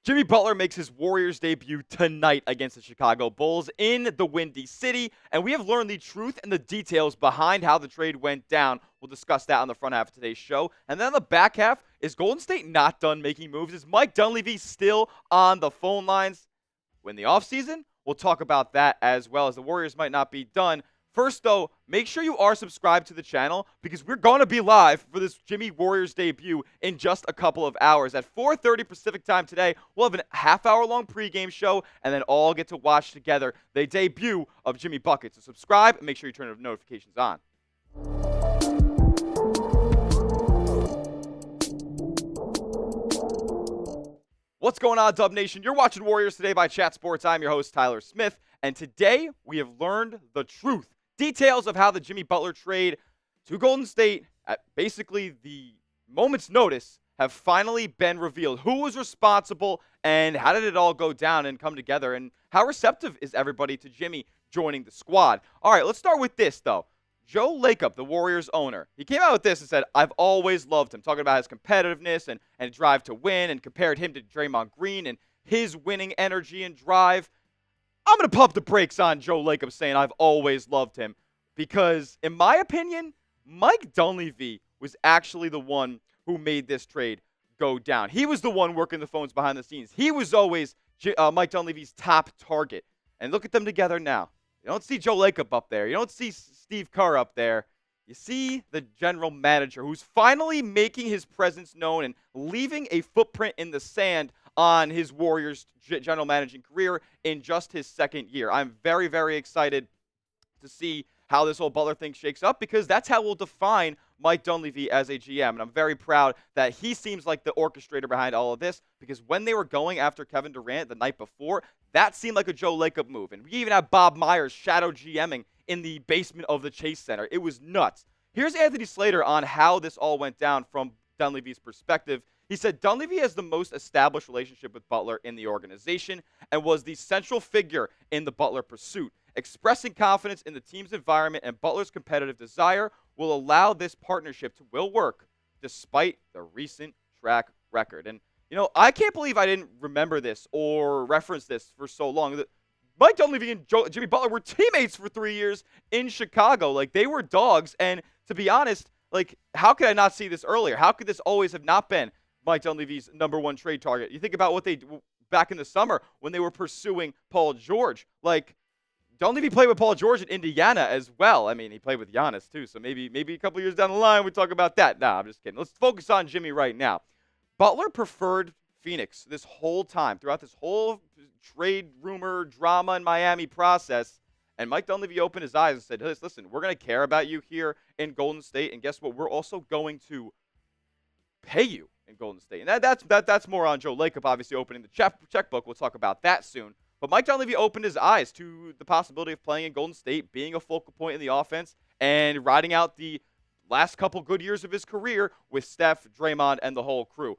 Jimmy Butler makes his Warriors debut tonight against the Chicago Bulls in the Windy City, and we have learned the truth and the details behind how the trade went down. We'll discuss that on the front half of today's show. And then on the back half, is Golden State not done making moves? Is Mike Dunleavy still on the phone lines? In the offseason, we'll talk about that as well, as the Warriors might not be done. First, though, make sure you are subscribed to the channel because we're going to be live for this Jimmy Warriors debut in just a couple of hours. At 4:30 Pacific time today, we'll have a half-hour-long pregame show and then all get to watch together the debut of Jimmy Bucket. So subscribe and make sure you turn the notifications on. What's going on, Dub Nation? You're watching Warriors Today by Chat Sports. I'm your host, Tyler Smith, and today we have learned the truth. Details of how the Jimmy Butler trade to Golden State at basically the moment's notice have finally been revealed. Who was responsible and how did it all go down and come together, and how receptive is everybody to Jimmy joining the squad? All right, let's start with this, though. Joe Lacob, the Warriors owner, he came out with this and said, I've always loved him, talking about his competitiveness and drive to win, and compared him to Draymond Green and his winning energy and drive. I'm going to pump the brakes on Joe Lacob saying I've always loved him because, in my opinion, Mike Dunleavy was actually the one who made this trade go down. He was the one working the phones behind the scenes. He was always Mike Dunleavy's top target. And look at them together now. You don't see Joe Lacob up there. You don't see Steve Kerr up there. You see the general manager who's finally making his presence known and leaving a footprint in the sand on his Warriors general managing career in just his second year. I'm very, very excited to see how this whole Butler thing shakes up because that's how we'll define Mike Dunleavy as a GM. And I'm very proud that he seems like the orchestrator behind all of this because when they were going after Kevin Durant the night before, that seemed like a Joe Lacob move. And we even have Bob Myers shadow GMing in the basement of the Chase Center. It was nuts. Here's Anthony Slater on how this all went down from Dunleavy's perspective. He said Dunleavy has the most established relationship with Butler in the organization and was the central figure in the Butler pursuit. Expressing confidence in the team's environment and Butler's competitive desire will allow this partnership to will work despite the recent track record. And, you know, I can't believe I didn't remember this or reference this for so long. Mike Dunleavy and Jimmy Butler were teammates for 3 years in Chicago. Like, they were dogs. And to be honest, like, how could I not see this earlier? How could this always have not been Mike Dunleavy's number one trade target? You think about what they do back in the summer when they were pursuing Paul George. Like, Dunleavy played with Paul George in Indiana as well. I mean, he played with Giannis too, so maybe a couple years down the line we talk about that. Nah, I'm just kidding. Let's focus on Jimmy right now. Butler preferred Phoenix this whole time, throughout this whole trade rumor, drama in Miami process. And Mike Dunleavy opened his eyes and said, hey, listen, we're going to care about you here in Golden State, and guess what? We're also going to pay you in Golden State. And that's more on Joe Lacob, obviously, opening the checkbook. We'll talk about that soon. But Mike Dunleavy opened his eyes to the possibility of playing in Golden State, being a focal point in the offense, and riding out the last couple good years of his career with Steph, Draymond, and the whole crew.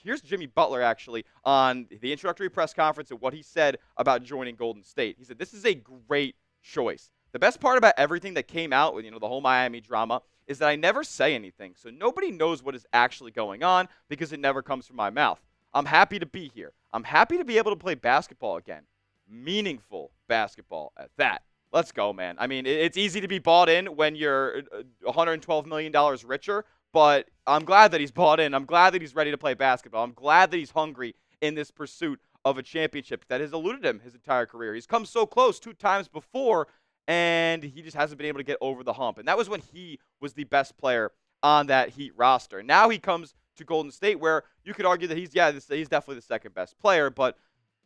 Here's Jimmy Butler, actually, on the introductory press conference and what he said about joining Golden State. He said, this is a great choice. The best part about everything that came out with, the whole Miami drama is that I never say anything. So nobody knows what is actually going on because it never comes from my mouth. I'm happy to be here. I'm happy to be able to play basketball again. Meaningful basketball at that. Let's go, man. I mean, it's easy to be bought in when you're $112 million richer, but I'm glad that he's bought in. I'm glad that he's ready to play basketball. I'm glad that he's hungry in this pursuit of a championship that has eluded him his entire career. He's come so close 2 times before, and he just hasn't been able to get over the hump. And that was when he was the best player on that Heat roster. Now he comes to Golden State, where you could argue that he's definitely the second best player, but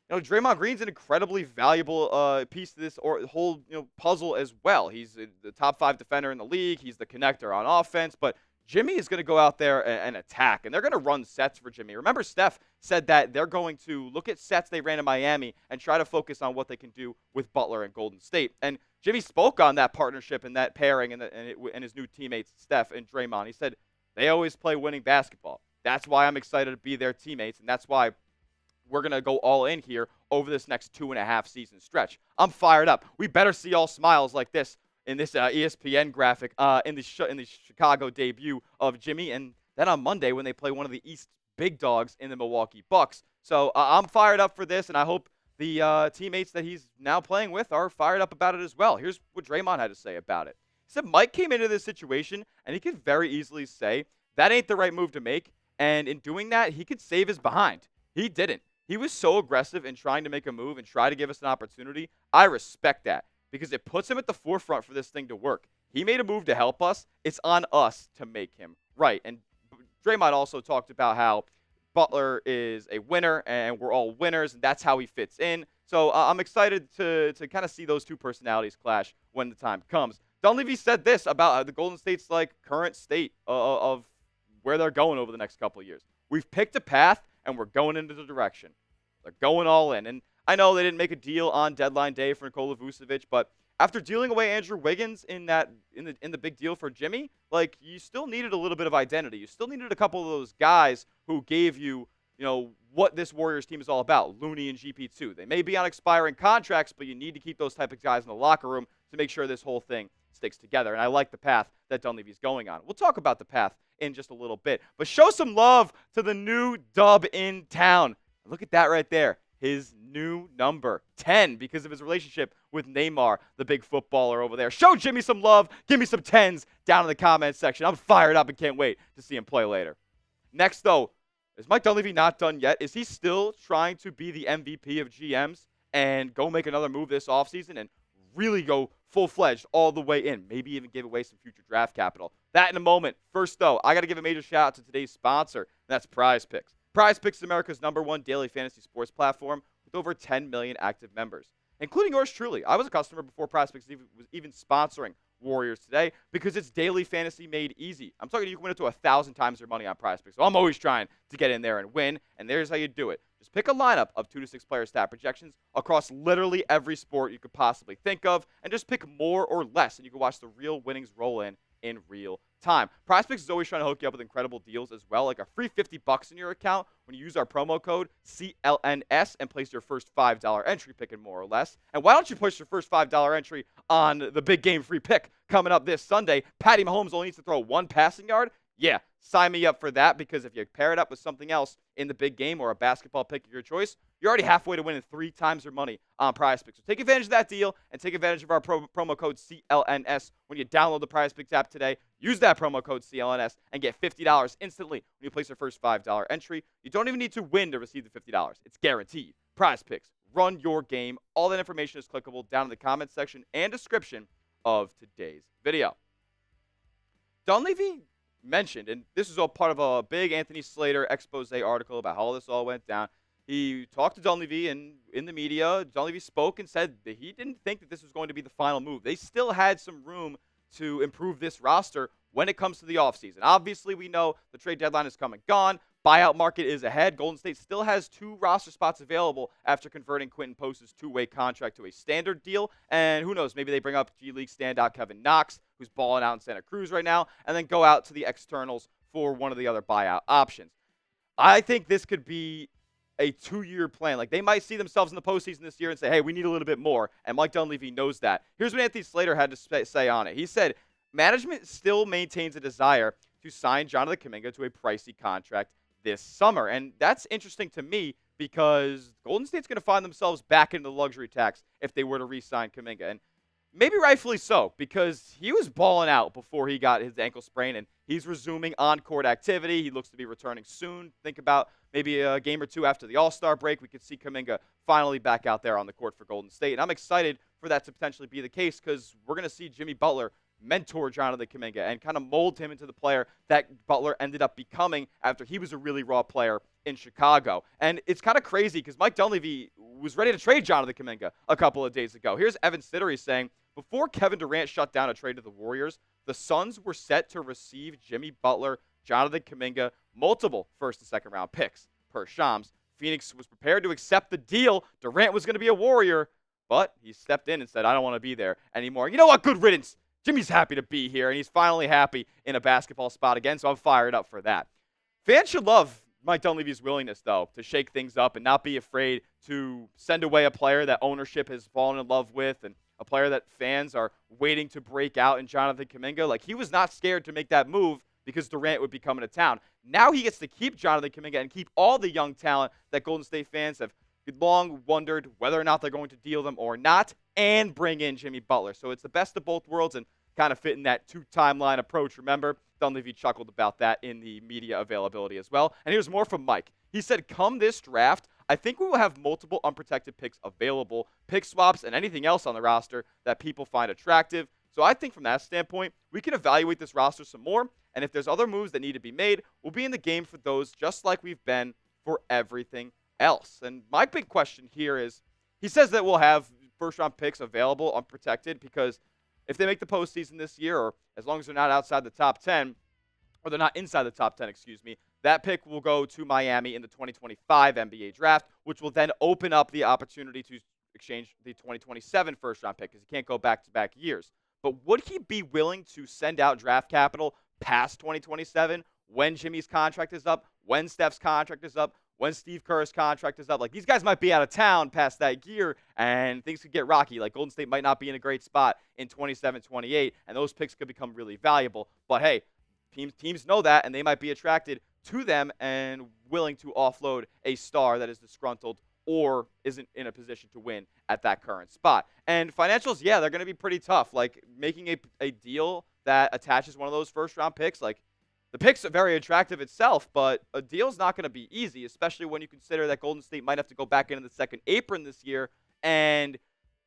Draymond Green's an incredibly valuable piece to this whole puzzle as well. He's the top 5 defender in the league. He's the connector on offense, but Jimmy is going to go out there and attack, and they're going to run sets for Jimmy. Remember, Steph said that they're going to look at sets they ran in Miami and try to focus on what they can do with Butler and Golden State. And Jimmy spoke on that partnership and that pairing and his new teammates, Steph and Draymond. He said, they always play winning basketball. That's why I'm excited to be their teammates, and that's why we're going to go all in here over this next 2.5 season stretch. I'm fired up. We better see all smiles like this in this ESPN graphic in the Chicago debut of Jimmy, and then on Monday when they play one of the East's big dogs in the Milwaukee Bucks. So I'm fired up for this, and I hope the teammates that he's now playing with are fired up about it as well. Here's what Draymond had to say about it. He said Mike came into this situation, and he could very easily say, that ain't the right move to make, and in doing that, he could save his behind. He didn't. He was so aggressive in trying to make a move and try to give us an opportunity. I respect that because it puts him at the forefront for this thing to work. He made a move to help us. It's on us to make him right. And Draymond also talked about how Butler is a winner and we're all winners, and that's how he fits in. So I'm excited to kind of see those two personalities clash when the time comes. Dunleavy said this about the Golden State's current state of where they're going over the next couple of years. We've picked a path, and we're going into the direction. They're going all in. And I know they didn't make a deal on deadline day for Nikola Vucevic, but after dealing away Andrew Wiggins in the big deal for Jimmy, you still needed a little bit of identity. You still needed a couple of those guys who gave you, what this Warriors team is all about, Looney and GP2. They may be on expiring contracts, but you need to keep those type of guys in the locker room to make sure this whole thing sticks together. And I like the path that Dunleavy's going on. We'll talk about the path in just a little bit. But show some love to the new dub in town. Look at that right there. His new number, 10, because of his relationship with Neymar, the big footballer over there. Show Jimmy some love. Give me some 10s down in the comments section. I'm fired up and can't wait to see him play later. Next, though, is Mike Dunleavy not done yet? Is he still trying to be the MVP of GMs and go make another move this offseason and really go full-fledged all the way in, maybe even give away some future draft capital? That in a moment. First, though, I got to give a major shout-out to today's sponsor, and that's Prize Picks. Prize Picks is America's #1 daily fantasy sports platform with over 10 million active members, including yours truly. I was a customer before Prize Picks was even sponsoring Warriors today because it's daily fantasy made easy. I'm talking you can win up to 1,000 times your money on Prize Picks, so I'm always trying to get in there and win, and there's how you do it. Just pick a lineup of 2 to 6 player stat projections across literally every sport you could possibly think of, and just pick more or less, and you can watch the real winnings roll in real time. PrizePicks is always trying to hook you up with incredible deals as well, like a free $50 in your account when you use our promo code CLNS and place your first $5 entry picking more or less. And why don't you push your first $5 entry on the big game free pick coming up this Sunday? Patty Mahomes only needs to throw 1 passing yard. Yeah, sign me up for that, because if you pair it up with something else in the big game or a basketball pick of your choice, you're already halfway to winning 3 times your money on PrizePicks. So take advantage of that deal and take advantage of our promo code CLNS when you download the PrizePicks app today. Use that promo code CLNS and get $50 instantly when you place your first $5 entry. You don't even need to win to receive the $50. It's guaranteed. PrizePicks. Run your game. All that information is clickable down in the comments section and description of today's video. Dunleavy mentioned, and this is all part of a big Anthony Slater expose article about how this all went down. He talked to Dunleavy in the media. Dunleavy spoke and said that he didn't think that this was going to be the final move. They still had some room to improve this roster when it comes to the offseason. Obviously, we know the trade deadline is come and gone. Buyout market is ahead. Golden State still has 2 roster spots available after converting Quentin Post's 2-way contract to a standard deal. And who knows, maybe they bring up G League standout Kevin Knox, who's balling out in Santa Cruz right now, and then go out to the externals for one of the other buyout options. I think this could be a 2-year plan. They might see themselves in the postseason this year and say, hey, we need a little bit more. And Mike Dunleavy knows that. Here's what Anthony Slater had to say on it. He said, management still maintains a desire to sign Jonathan Kuminga to a pricey contract this summer. And that's interesting to me because Golden State's going to find themselves back into the luxury tax if they were to re-sign Kuminga. And maybe rightfully so, because he was balling out before he got his ankle sprain, and he's resuming on-court activity. He looks to be returning soon. Think about maybe a game or 2 after the All-Star break. We could see Kuminga finally back out there on the court for Golden State. And I'm excited for that to potentially be the case because we're going to see Jimmy Butler mentor Jonathan Kuminga and kind of mold him into the player that Butler ended up becoming after he was a really raw player in Chicago. And it's kind of crazy because Mike Dunleavy was ready to trade Jonathan Kuminga a couple of days ago. Here's Evan Siddery saying, before Kevin Durant shut down a trade to the Warriors, the Suns were set to receive Jimmy Butler, Jonathan Kuminga, multiple first and second round picks. Per Shams, Phoenix was prepared to accept the deal. Durant was going to be a Warrior, but he stepped in and said, I don't want to be there anymore. You know what? Good riddance. Jimmy's happy to be here, and he's finally happy in a basketball spot again, so I'm fired up for that. Fans should love Mike Dunleavy's willingness, though, to shake things up and not be afraid to send away a player that ownership has fallen in love with and a player that fans are waiting to break out in Jonathan Kuminga. He was not scared to make that move because Durant would be coming to town. Now he gets to keep Jonathan Kuminga and keep all the young talent that Golden State fans have long wondered whether or not they're going to deal them or not, and bring in Jimmy Butler. So it's the best of both worlds and kind of fit in that two-timeline approach. Remember, Dunleavy chuckled about that in the media availability as well. And here's more from Mike. He said, come this draft, I think we will have multiple unprotected picks available, pick swaps, and anything else on the roster that people find attractive. So I think from that standpoint, we can evaluate this roster some more, and if there's other moves that need to be made, we'll be in the game for those just like we've been for everything else. And my big question here is, he says that we'll have first-round picks available unprotected because if they make the postseason this year, or as long as they're not outside the top 10, or they're not inside the top 10, that pick will go to Miami in the 2025 NBA draft, which will then open up the opportunity to exchange the 2027 first-round pick because he can't go back-to-back years. But would he be willing to send out draft capital past 2027 when Jimmy's contract is up, when Steph's contract is up, when Steve Kerr's contract is up? Like, these guys might be out of town past that year, and things could get rocky. Like, Golden State might not be in a great spot in 27, 28, and those picks could become really valuable. But, hey, teams know that, and they might be attracted to them and willing to offload a star that is disgruntled or isn't in a position to win at that current spot. And financials, yeah, they're going to be pretty tough. Like, making a deal that attaches one of those first-round picks, like, the picks are very attractive itself, but a deal's not going to be easy, especially when you consider that Golden State might have to go back into the second apron this year, and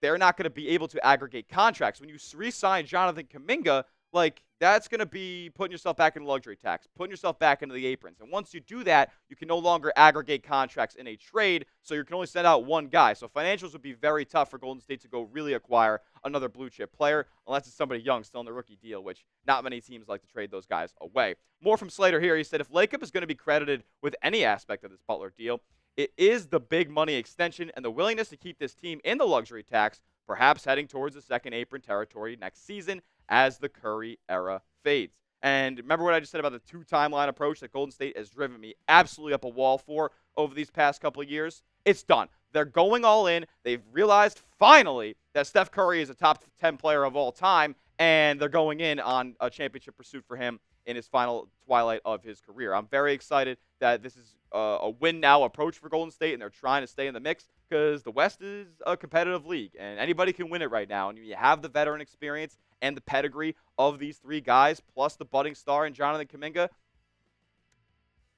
they're not going to be able to aggregate contracts. When you re-sign Jonathan Kuminga, like, that's going to be putting yourself back in luxury tax, putting yourself back into the aprons. And once you do that, you can no longer aggregate contracts in a trade, so you can only send out one guy. So financials would be very tough for Golden State to go really acquire another blue-chip player, unless it's somebody young still in the rookie deal, which not many teams like to trade those guys away. More from Slater here. He said, if Lacob is going to be credited with any aspect of this Butler deal, it is the big money extension and the willingness to keep this team in the luxury tax, perhaps heading towards the second apron territory next season as the Curry era fades. And remember what I just said about the two-timeline approach that Golden State has driven me absolutely up a wall for over these past couple of years? It's done. They're going all in. They've realized finally that Steph Curry is a top 10 player of all time, and they're going in on a championship pursuit for him in his final twilight of his career. I'm very excited that this is a win-now approach for Golden State, and they're trying to stay in the mix because the West is a competitive league, and anybody can win it right now. And you have the veteran experience and the pedigree of these three guys, plus the budding star in Jonathan Kuminga.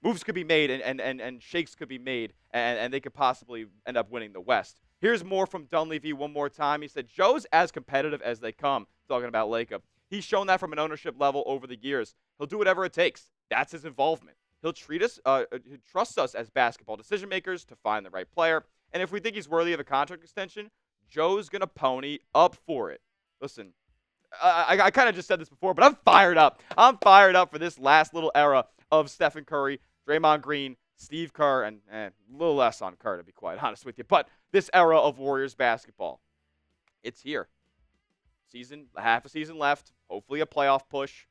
Moves could be made and shakes could be made, and they could possibly end up winning the West. Here's more from Dunleavy one more time. He said, Joe's as competitive as they come, talking about Lacob. He's shown that from an ownership level over the years. He'll do whatever it takes. That's his involvement. He'll treat us, he trusts us as basketball decision makers to find the right player. And if we think he's worthy of a contract extension, Joe's going to pony up for it. Listen, I kind of just said this before, but I'm fired up. I'm fired up for this last little era of Stephen Curry, Draymond Green, Steve Kerr, and a little less on Kerr, to be quite honest with you. But this era of Warriors basketball, it's here. Half a season left, hopefully a playoff push,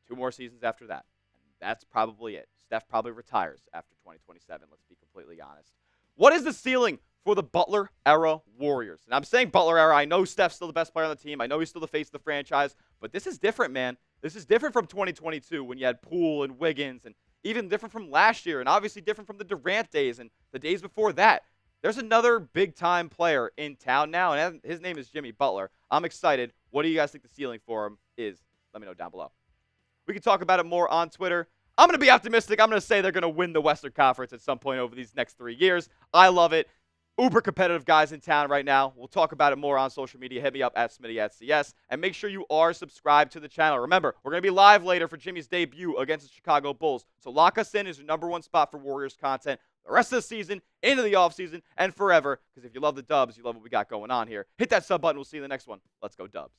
2 more seasons after that. And that's probably it. Steph probably retires after 2027, let's be completely honest. What is the ceiling for the Butler era Warriors? And I'm saying Butler era. I know Steph's still the best player on the team. I know he's still the face of the franchise. But this is different, man. This is different from 2022 when you had Poole and Wiggins, and even different from last year, and obviously different from the Durant days and the days before that. There's another big-time player in town now, and his name is Jimmy Butler. I'm excited. What do you guys think the ceiling for him is? Let me know down below. We can talk about it more on Twitter. I'm going to be optimistic. I'm going to say they're going to win the Western Conference at some point over these next 3 years. I love it. Uber competitive guys in town right now. We'll talk about it more on social media. Hit me up at Smitty@CS. And make sure you are subscribed to the channel. Remember, we're going to be live later for Jimmy's debut against the Chicago Bulls. So lock us in as your #1 spot for Warriors content the rest of the season, into the offseason, and forever. Because if you love the Dubs, you love what we got going on here. Hit that sub button. We'll see you in the next one. Let's go Dubs.